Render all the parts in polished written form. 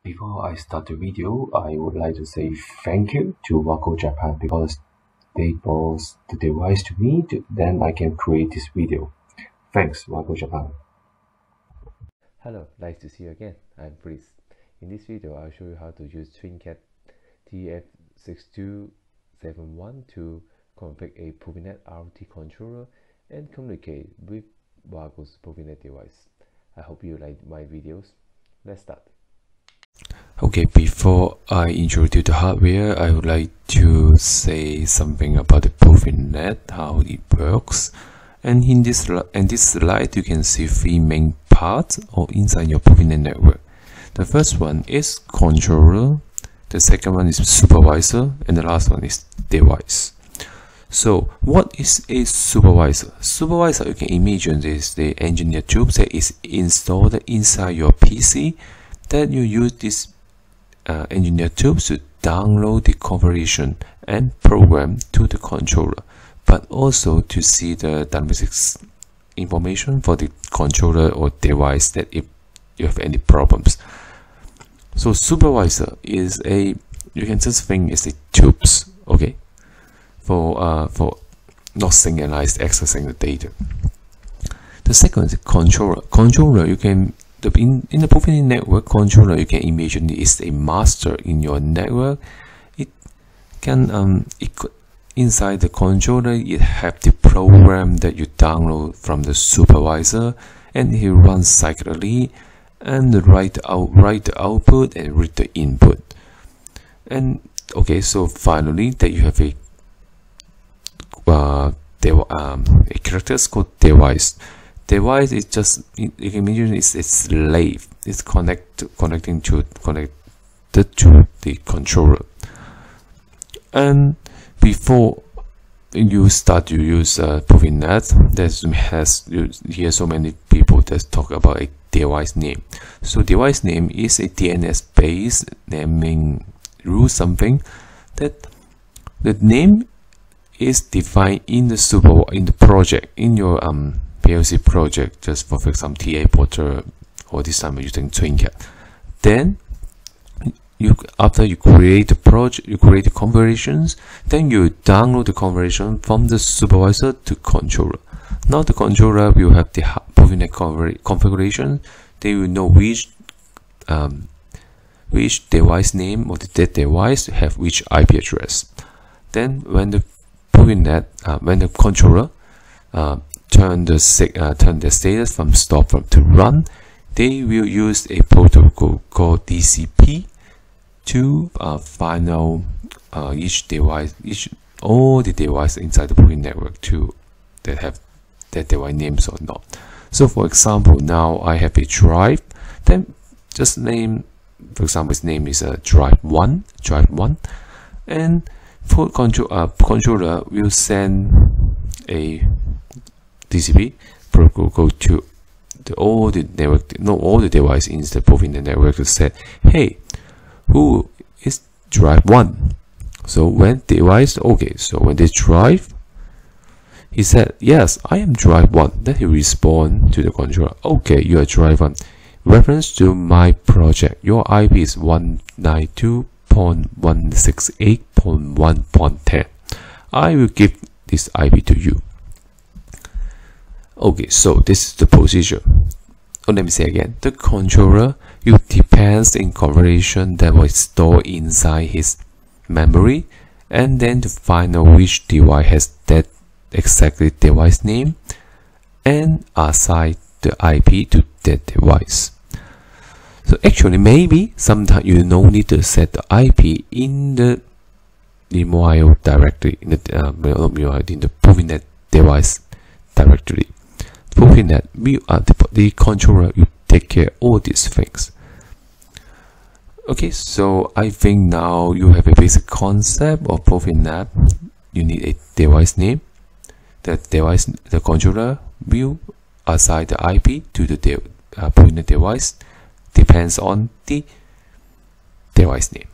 Before I start the video, I would like to say thank you to Wago Japan because they brought the device to me, then I can create this video. Thanks, Wago Japan. Hello, nice to see you again. I'm Breeze. In this video, I'll show you how to use TwinCat TF6271 to configure a Profinet RT controller and communicate with Wago's Profinet device. I hope you like my videos. Let's start. Okay, before I introduce the hardware, I would like to say something about the Profinet, how it works. And in this slide, you can see three main parts or inside your Profinet network. The first one is controller, the second one is supervisor, and the last one is device. So what is a supervisor? Supervisor, you can imagine, is the engineer tube that is installed inside your PC. That you use this engineer tools to download the configuration and program to the controller, but also to see the diagnostics information for the controller or device that if you have any problems. So supervisor is a, you can just think it's the tubes, okay, for not synchronized accessing the data. The second is the controller. Controller, you can in the Profinet network controller, you can imagine it is a master in your network. It can inside the controller, it have the program that you download from the supervisor, and it runs cyclically and write the output and read the input. And okay, so finally that you have a characters called device. Device is just, you can imagine it's a slave. It's connected to the controller. And before you start to use Profinet, you hear so many people that talk about a device name. So device name is a DNS-based naming rule, something that the name is defined in the project, in your PLC project, just for example TA Porter, or this time using TwinCat. Then after you create the project, you create the configurations, then you download the configuration from the supervisor to controller. Now the controller will have the Profinet configuration. They will know which device name or that device have which IP address. Then when the Profinet, when the controller turn the status from stop to run, they will use a protocol called TCP to final all the device inside the Profinet network to that have that device names or not. So for example, now I have a drive, then just name, for example, its name is drive 1, and for controller will send a TCP protocol to all the device in the Profinet network to say, hey, who is drive 1? So when device, okay, so when they drive, he said, yes, I am drive 1. Then he respond to the controller, okay, you are drive 1. Reference to my project, your IP is 192.168.1.10. I will give this IP to you. Okay, so this is the procedure. Oh, let me say again. The controller, it depends in configuration that was stored inside his memory, and then to find out which device has that exactly device name and assign the IP to that device. So actually, maybe sometimes you don't need to set the IP in the mobile directory, in the Profinet device directory. Profinet, the controller will take care of all these things. Okay, so I think now you have a basic concept of Profinet. You need a device name. The controller will assign the IP to the Profinet device. Depends on the device name.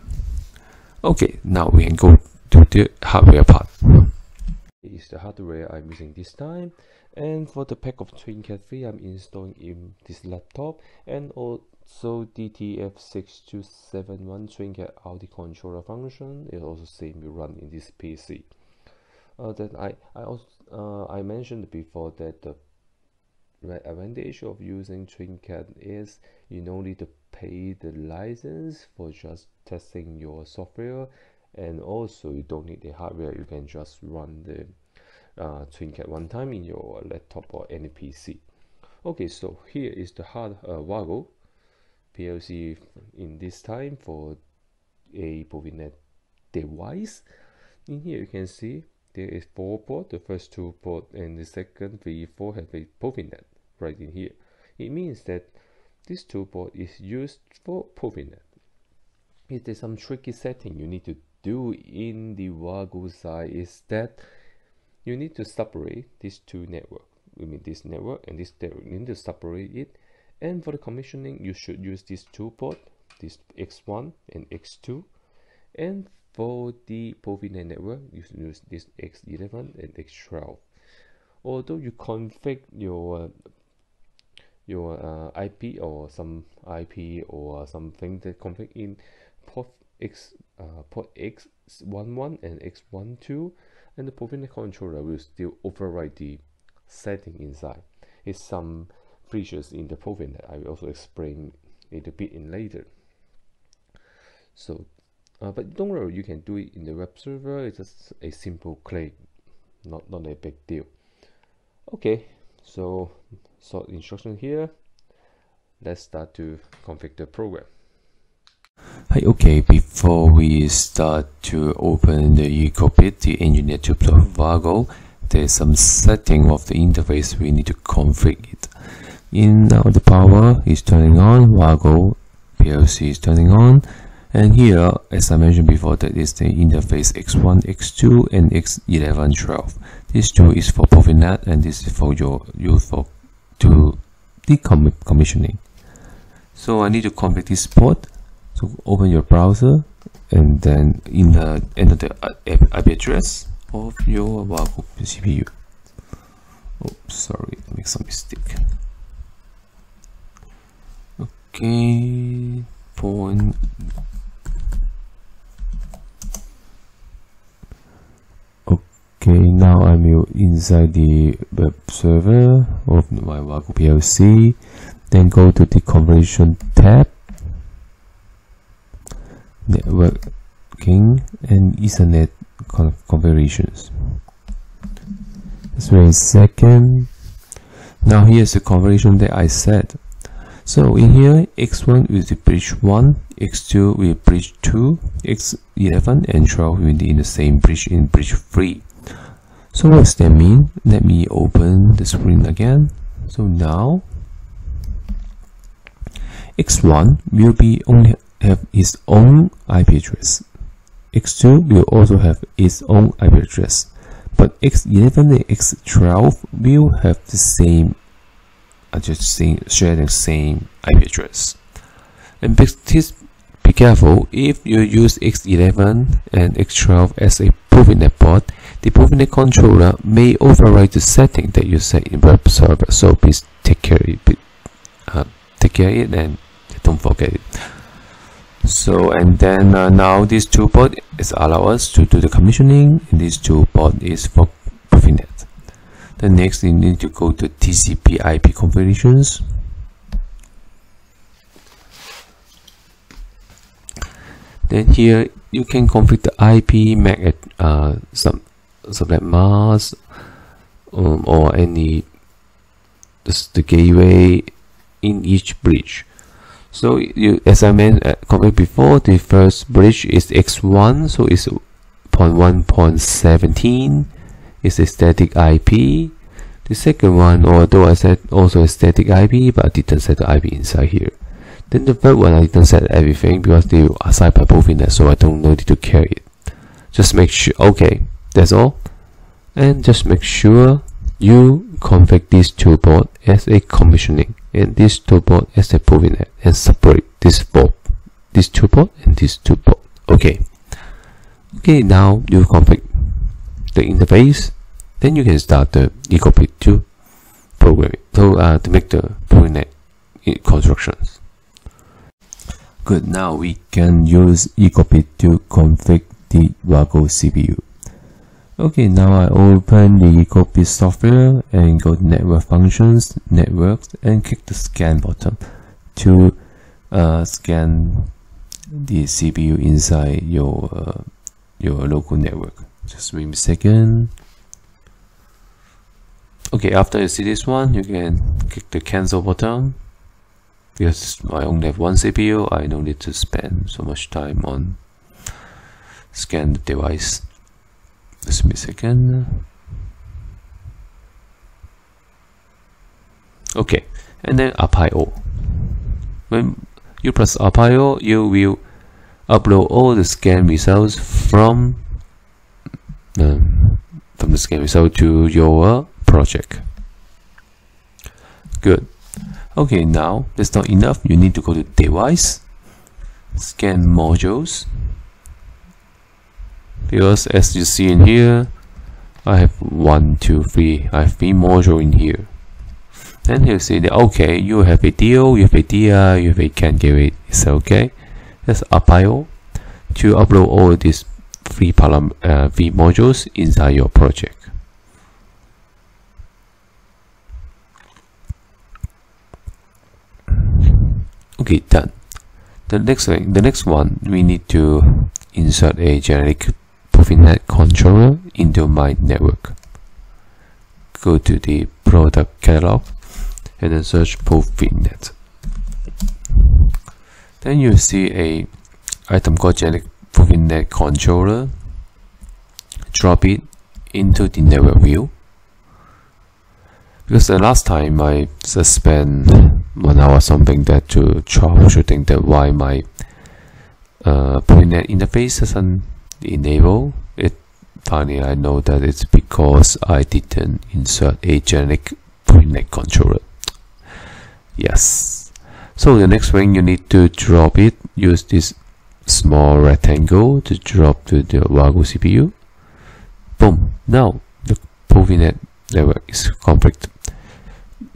Okay, now we can go to the hardware part. Is the hardware I'm using this time, and for the pack of TwinCat 3 I'm installing in this laptop, and also DTF6271 TwinCat Audio controller function is also same will run in this PC. Then I mentioned before that the advantage of using TwinCat is you don't need to pay the license for just testing your software, and also you don't need the hardware. You can just run the TwinCat one time in your laptop or any PC. Okay, so here is the Wago PLC in this time for a Profinet device. In here you can see there is 4 ports, the first 2 ports and the second 3, 4 have a Profinet right in here. It means that this 2 port is used for Profinet. If there's some tricky setting you need to do in the Wago side is that you need to separate these 2 networks. I mean this network and this network. You need to separate it, and for the commissioning you should use these 2 ports, this X1 and X2, and for the Profinet network you should use this X11 and X12. Although you configure your IP or some IP or something that config in port X11 and X12, and the Profinet controller will still override the setting inside. It's some features in the Profinet. I will also explain it a bit in later. So, but don't worry, you can do it in the web server. It's just a simple click, not a big deal. Okay, so short instruction here. Let's start to configure the program. Hi, okay, before we start to open the cockpit, the engineer to Wago, there's some setting of the interface we need to configure it. Now the power is turning on, Wago PLC is turning on, and here, as I mentioned before, that is the interface X1, X2, and X11, 12. This 2 is for Profinet, and this is for to decommissioning. So I need to configure this port. So open your browser and then enter the IP address of your Wago CPU. Oh, sorry, I make some mistake. Okay, Okay, now I'm inside the web server of my Wago PLC. Then go to the configuration tab, networking and Ethernet configurations. Just wait a second. Now here's the configuration that I set. So in here, X1 with the bridge 1, X2 with bridge 2, X11 and 12 will be in the same bridge in bridge 3. So what does that mean? Let me open the screen again. So now X1 will only have its own IP address. X2 will also have its own IP address, but X11 and X12 will have the same, share the same IP address. And please be careful, if you use X11 and X12 as a Profinet port, the Profinet controller may override the setting that you set in web server. So please take care of it, and don't forget it. So, and then now these 2 ports allow us to do the commissioning, and these 2 ports is for Profinet. Then next you need to go to TCP Ip Configurations. Then here you can configure the IP MAC subnet mask or any the gateway in each bridge. So as I configured before, the first bridge is X1, so it's 0.1.17 is a static IP. The second one, although I set also a static IP, but I didn't set the IP inside here. Then the third one, I didn't set everything because they were assigned by Profinet, so I don't need to carry it. Just make sure, okay, that's all. And just make sure you configure these 2 ports as a commissioning, and this 2 port as a Profinet, and separate this 2 port and this 2 port. Okay. Okay, now you configure the interface then you can start the eCopy to program it, to make the Profinet constructions. Good, now we can use eCopy to configure the Wago CPU. Okay, now I open the eCopy software and go to Network Functions, Networks, and click the Scan button to scan the CPU inside your local network. Just wait a second. Okay, after you see this one, you can click the Cancel button. Because I only have one CPU, I don't need to spend so much time on scan the device. Just wait a second. Okay, and then up IO. When you press up IO, you will upload all the scan results from the scan result to your project. Good. Okay, now that's not enough. You need to go to Device, Scan Modules. Because as you see in here, I have 1, 2, 3. I have 3 modules in here. Then you see that okay, you have a DO, you have a DI, you have a CAN gateway. It's okay. That's up IO to upload all these 3 modules inside your project. Okay, done. The next one, we need to insert a generic Profinet controller into my network. Go to the product catalog and then search Profinet. Then you see a item called generic Profinet controller. Drop it into the network view. Because the last time I just spent 1 hour something that to troubleshooting that why my Profinet interface doesn't enable it. Finally, I know that it's because I didn't insert a generic Profinet controller. Yes. So the next thing you need to drop it. Use this small rectangle to drop to the Wago CPU. Boom. Now the Profinet network is configured.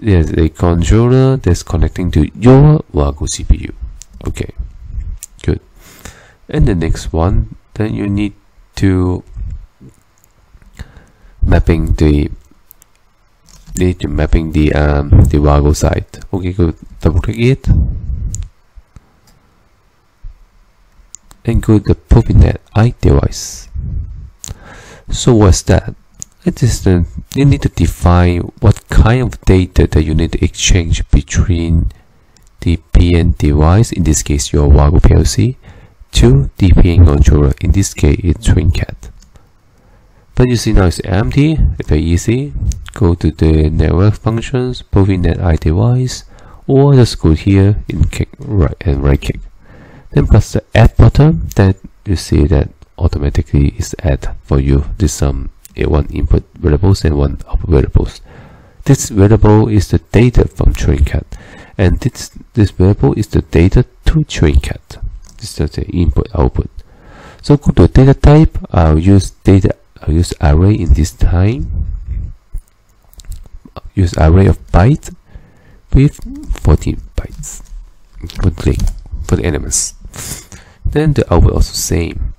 There's a controller that's connecting to your Wago CPU. Okay, good. And the next one, then you need to mapping the Wago site. Okay, go double click it and go to the Profinet iDevice. So what's that? It is you need to define what kind of data that you need to exchange between the PN device, in this case your Wago PLC, to the PN controller, in this case it's TwinCat. But you see now it's empty. It's very easy. Go to the network functions, Profinet iDevice, or just go here and click right click. Then press the add button. Then you see that automatically is add for you this one input variables and one output variables. This variable is the data from TwinCat, and this variable is the data to TwinCat. This is the input output. So go to data type. I'll use array in this time. Use array of bytes with 14 bytes for the elements. Then the output also same.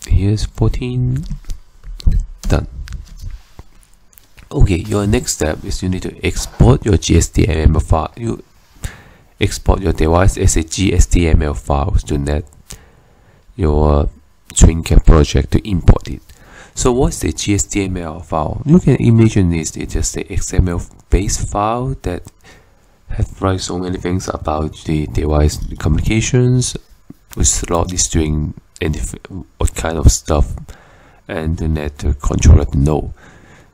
Here's 14. Done. Okay, your next step is you need to export your GSDML file. You export your device as a GSDML file to your TwinCat project to import it. So what's the GSDML file? You can imagine it's just the XML based file that have write so many things about the device communications, which slot is doing what kind of stuff, and the net controller to know.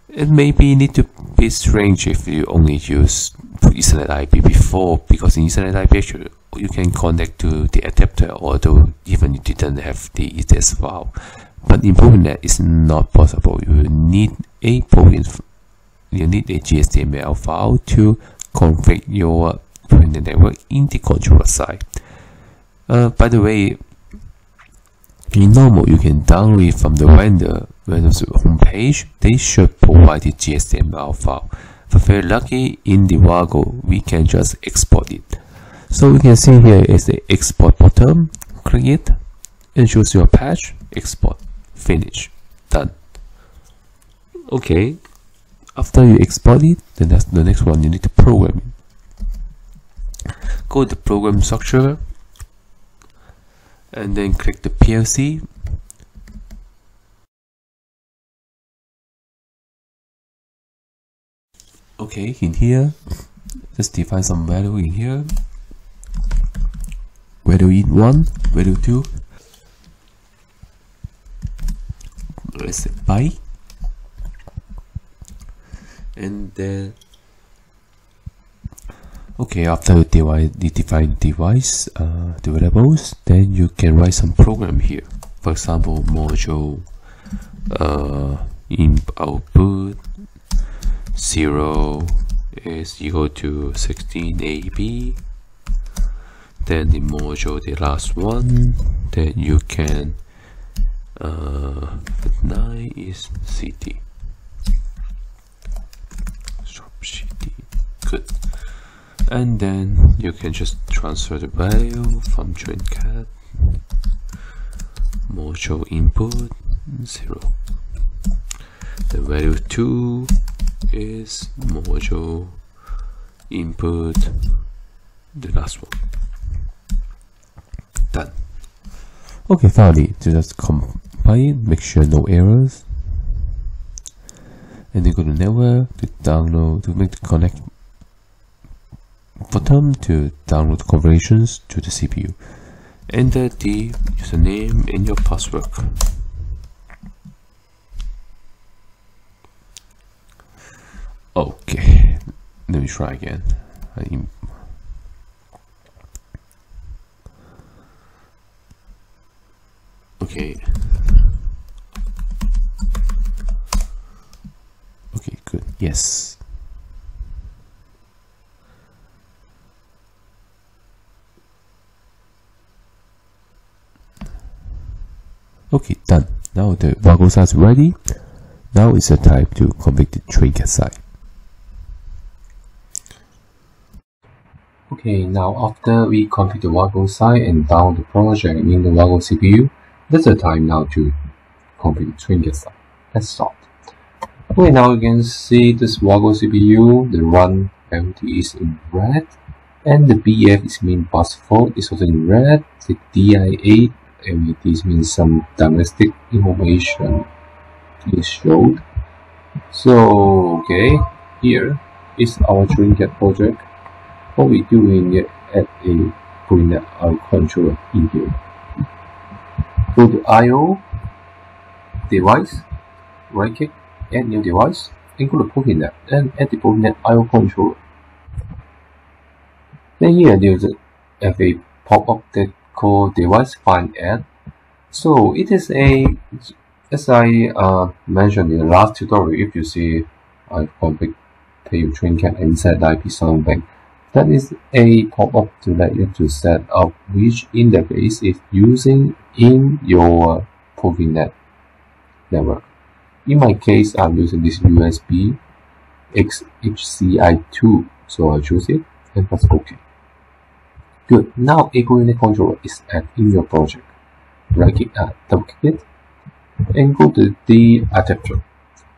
It maybe need to be strange if you only use Ethernet IP before, because in Ethernet IP actually you can connect to the adapter, although even you didn't have the ETS file. But in Profinet it's not possible. You need a GSDML file to configure your Profinet network in the controller side. By the way, in normal you can download it from the vendor Windows home page, they should provide the GSML file. If very lucky, in the Wago, we can just export it. So you can see here is the export button. Click it and choose your patch. Export. Finish. Done. Okay. After you export it, then that's the next one. You need to program it. Go to program structure and then click the PLC. Okay, in here, just define some value in here. Value in 1, value 2. Let's say byte. And then, okay, after you define device variables, then you can write some program here. For example, module in output 0 is equal to 16AB. Then the module, the last one, then you can 9 is CD. CD. Good. And then you can just transfer the value from join cat module input 0. The value 2 is module input the last one. Done. Okay, finally, to just compile it, make sure no errors, and then go to network to download, to make the connect button to download the configurations to the CPU. Enter the username and your password. Okay, let me try again. Okay. Okay, good. Yes. Okay, done. Now the Wago site is ready. Now it's the time to configure the Trinket site. Okay, now after we configure the Wago site and download the project in the Wago CPU, that's the time now to configure the Trinket site. Let's start. Okay, now you can see this Wago CPU, the run LT is in red, and the BF is mean bus fault is also in red. The DI8 LEDs means some diagnostic information is showed. So okay, here is our Trinket project. What we doing it at a Profinet IO controller in here. Go to IO device, right click, add new device, and go to Profinet and add the Profinet IO controller. Then here there's a pop-up that called device find add. So it is a, as I mentioned in the last tutorial, if you see I config Trinket and set IP sound bank, that is a pop-up to let you to set up which interface is using in your Profinet network. In my case, I'm using this USB XHCI2, so I'll choose it and press OK. Good. Now a Profinet controller is added in your project. Right click, double click it, and go to the adapter.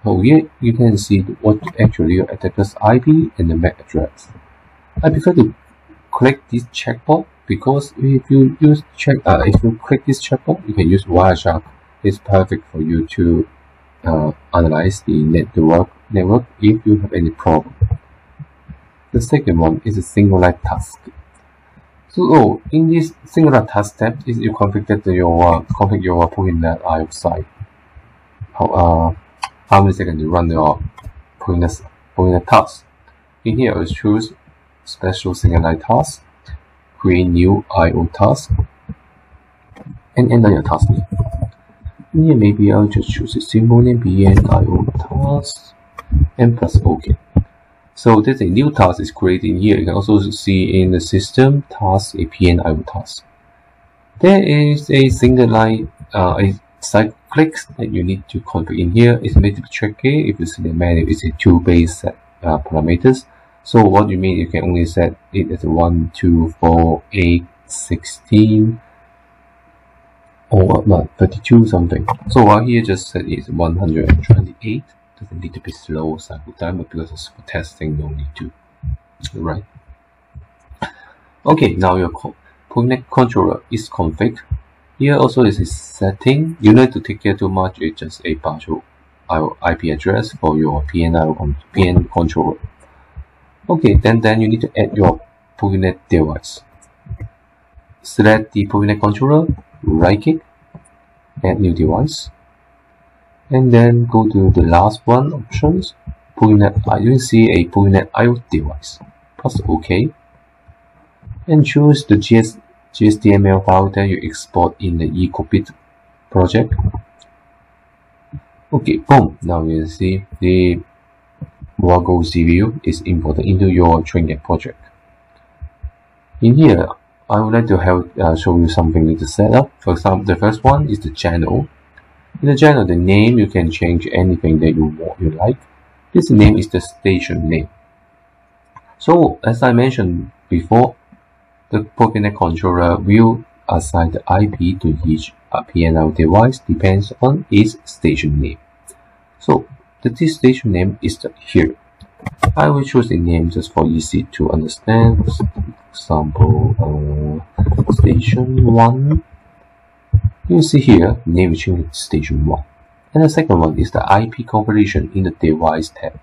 So here you can see what actually your adapter's IP and the MAC address. I prefer to click this checkbox because if you click this checkbox, you can use Wireshark. It's perfect for you to analyze the network if you have any problem. The second one is a singular task. So in this singular task step is you configure your Profinet IO site. How many seconds you run your Profinet task. In here, I choose special singular task, create new IO task, and enter your task name. In here, maybe I'll just choose a simple name, BN IO task, and press OK. So there's a new task is created in here. You can also see in the system task a PN IO task. There is a single line, a cyclics that you need to configure in here is a little bit tricky. If you see the menu, it's a 2 base set parameters. So what you mean, you can only set it as 1, 2, 4, 8, 16, or not 32 something. So while here just set is 128. Doesn't need to be slow cycle time, but because it's for testing, no need to. Right. Okay, now your Profinet controller is configured. Here also is a setting. You don't need to take care too much. It's just a partial IP address for your PN controller. Okay, then you need to add your Profinet device. Select the Profinet controller, right click, add new device, and then go to the last one options. Profinet, you will see a Profinet IO device. Press OK, and choose the GSDML file that you export in the eCockpit project. Okay, boom. Now you will see the Wago CPU is imported into your TrainGap project. In here, I would like to show you something with the setup. For example, the first one is the channel. In the channel, the name, you can change anything that you like. This name is the station name. So, as I mentioned before, the Profinet controller will assign the IP to each PNL device depends on its station name. So, this station name is here. I will choose a name just for easy to understand. For example, station 1. You see here, name is changed to station 1. And the second one is the IP configuration in the device tab.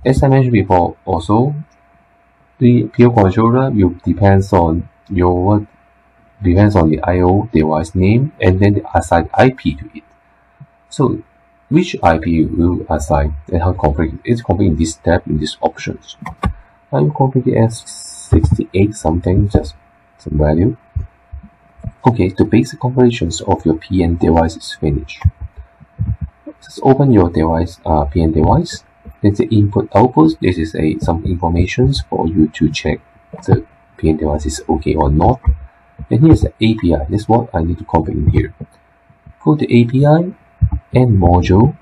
As I mentioned before, also, the PO controller will depends on the IO device name and then assign IP to it. So, which IP you will assign and how to configure it? It's configured in this tab in these options. I will configure it as 68 something, just some value. Okay, the basic configurations of your PN device is finished. Just open your device, PN device. There's the input output. This is some informations for you to check the PN device is okay or not. And here's the API. This is what I need to configure in here. Go to API and module.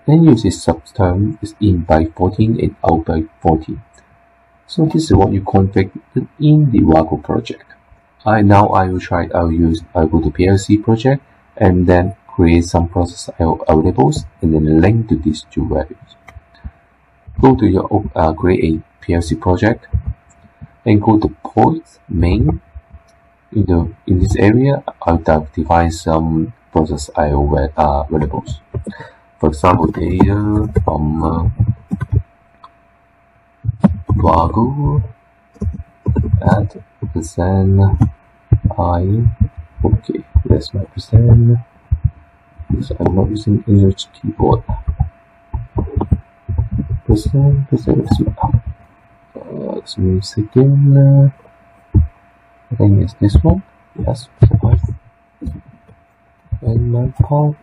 Then use this subterm is in by 14 and out by 14. So this is what you configured in the Wago project. Now I will try. I'll go to PLC project and then create some process variables and then link to these two values. Go to your create a PLC project and go to ports main. In this area, I'll define some process IO variables. For example, data from Wago at %I. Okay, that's my %. So I'm not using English keyboard. %. Let's use again. I think it's this one. Yes. And my part.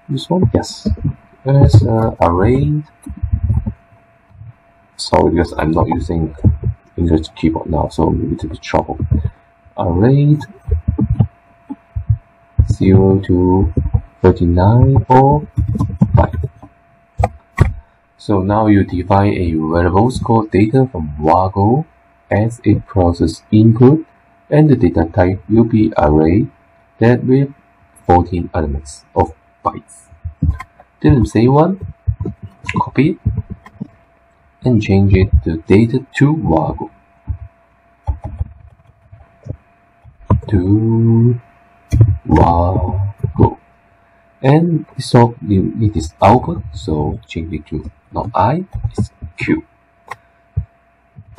This one. Yes. There's array. Sorry, because I'm not using English keyboard now, so I'm a little bit trouble. Array 0 to 39 or 5. So now you define a variable called data from Wago as a process input, and the data type will be array that with 14 elements of bytes. Then say one, copy it, and change it to data to Wago. And so you need this output, so change it to not I, it's Q.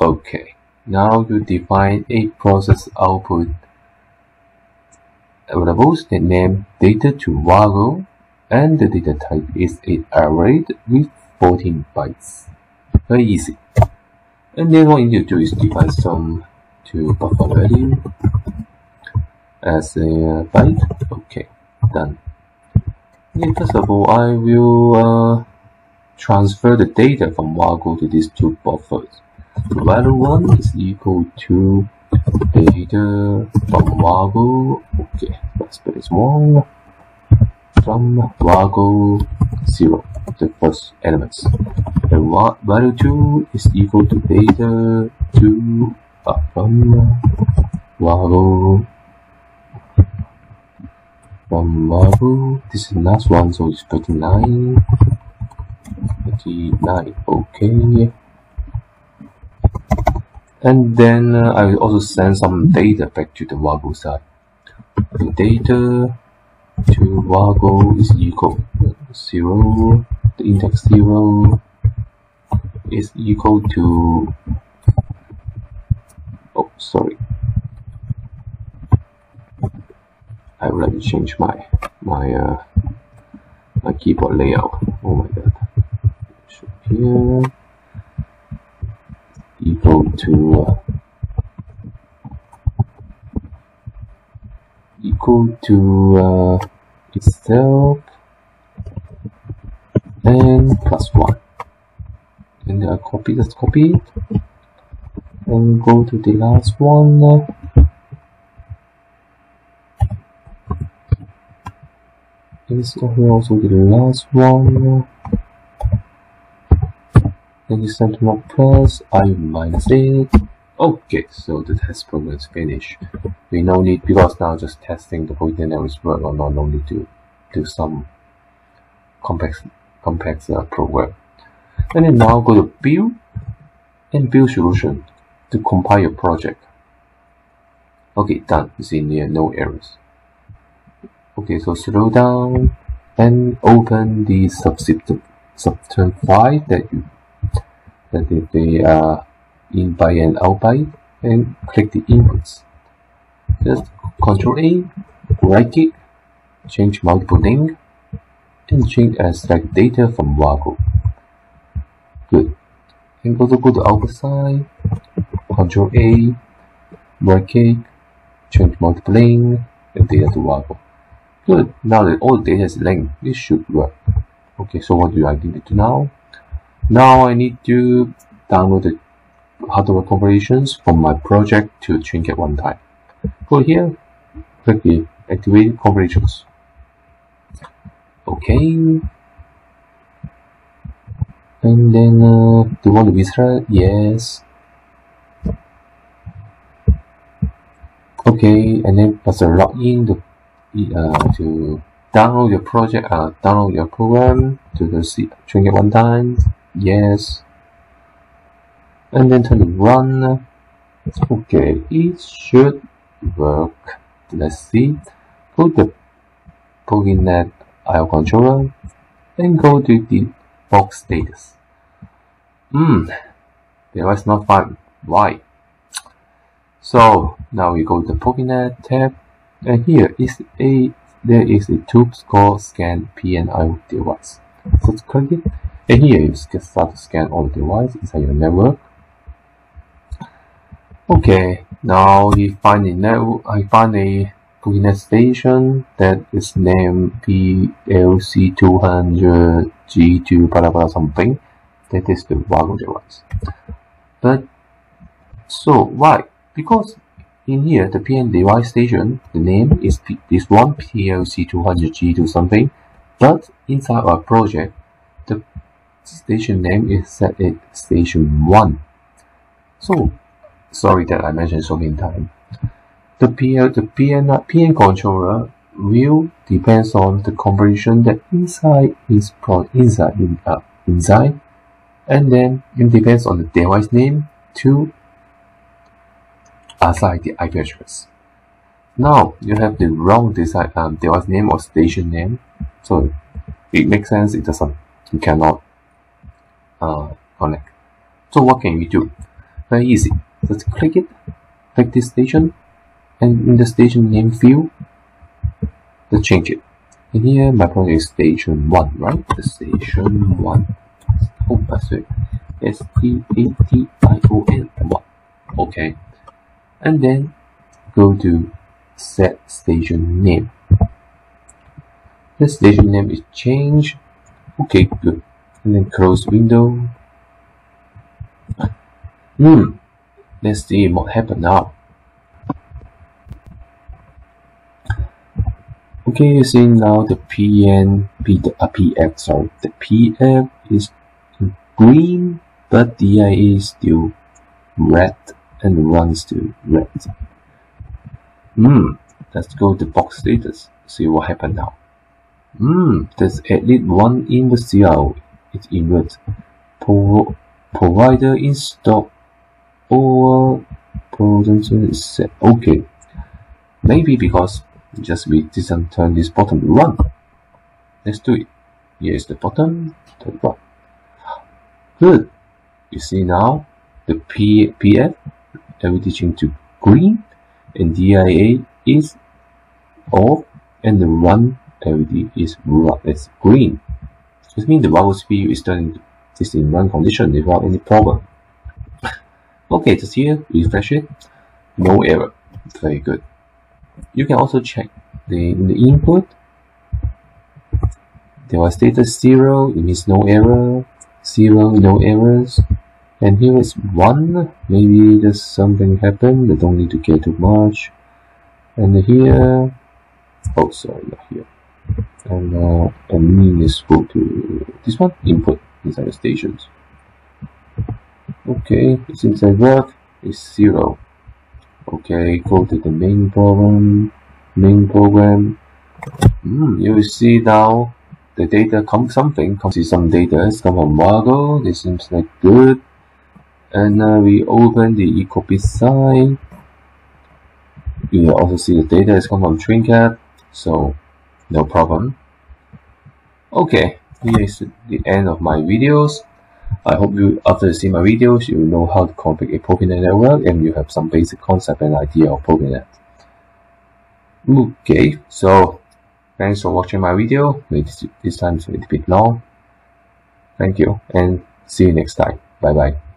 Okay, now you define a process output variables that name data to Wago, and the data type is an array with 14 bytes. Very easy. And then what you need to do is define some to buffer value as a byte. Okay, done. And first of all, I will transfer the data from Wago to these two buffers. The value 1 is equal to data from Wago. Okay, that's very small. from Wago 0, the first elements. And value 2 is equal to data 2 from Wago. From Wago, this is the last one, so it's 39. 39, okay. And then I will also send some data back to the Wago side. The data to Wago is equal 0, the index 0 is equal to, oh sorry, I would like to change my keyboard layout. Oh my god. So here equal to itself and plus 1, and I copy it and go to the last one. This here also the last one, and this center not plus I minus it. Okay, so the test program is finished. We no need, because now just testing the Profinet is work or not, no need to do some complex program. And then now go to build and build solution to compile your project. Okay, done. You see here no errors. Okay, so slow down and open the subsystem file that they are in by and out by, and click the inputs. Just Ctrl A, right click, change multiple link, and change as like data from Wago. Good. And go to output side, Ctrl A, right click, change multiple link, and data to Wago. Good. Now that all the data is linked, this should work. Okay, so what do I need to do now? Now I need to download the hardware configurations from my project to Trinket Runtime. Go here, click the activate configurations. Okay. And then do you want to visit? Yes. Okay, and then plus a login to download your project, download your program to the Trinket Runtime. Yes. And then turn to run. Okay, it should work. Let's see. Go to the Profinet IO controller and go to the box status. Device not found. Why? So now we go to the Profinet tab, and here there is a tool called scan PNIO device. So click it, and here you can start to scan all the devices inside your network. Okay, now I find a Profinet station that is named PLC200G2 blah blah something. That is the Wago device. But so why? Because in here the PN device station, the name is this one PLC200G2 something, but inside our project the station name is set at station 1. So sorry that I mentioned so many times. The PN controller will depends on the configuration that inside, and then it depends on the device name to assign the IP address. Now you have the wrong device name or station name, so it makes sense. You cannot connect. So what can we do? Very easy. Just click this station, and in the station name field, let's change it. In here, my project is station 1, right? The station 1. Oh, that's it. STATION 1. Okay. And then go to set station name. The station name is changed. Okay, good. And then close window. Let's see what happened now. Okay, you see now the PF, sorry, the PF is green, but DIA is still red and the run is still red. Let's go to box status, see what happened now. There's at least one in the CL. It's invert. Provider in stock or production is set. Okay, maybe because just we didn't turn this bottom to run. Let's do it. Here's the bottom, turn run. Good. You see now the PF everything changed to green and DIA is off and the run LED is green. This means the Wago CPU is turning this in run condition without any problem. Okay, just here, refresh it, no error. Very good. You can also check in the input. There was status 0, it means no error, 0, no errors. And here is 1, maybe there's something happened, I don't need to care too much. And here, oh sorry, not here. And let's go to this one, input inside the stations. Okay, it seems like work is 0. Okay, go to the main program. You will see now the data see some data is come from Wago. This seems like good. And we open the e-copy side. You will also see the data is come from Trinket, so no problem. Okay, here is the end of my videos. I hope you, after seeing my videos, you know how to configure a Profinet network and you have some basic concept and idea of Profinet. Okay, so thanks for watching my video. Maybe this time it's a little bit long. Thank you and see you next time. Bye bye.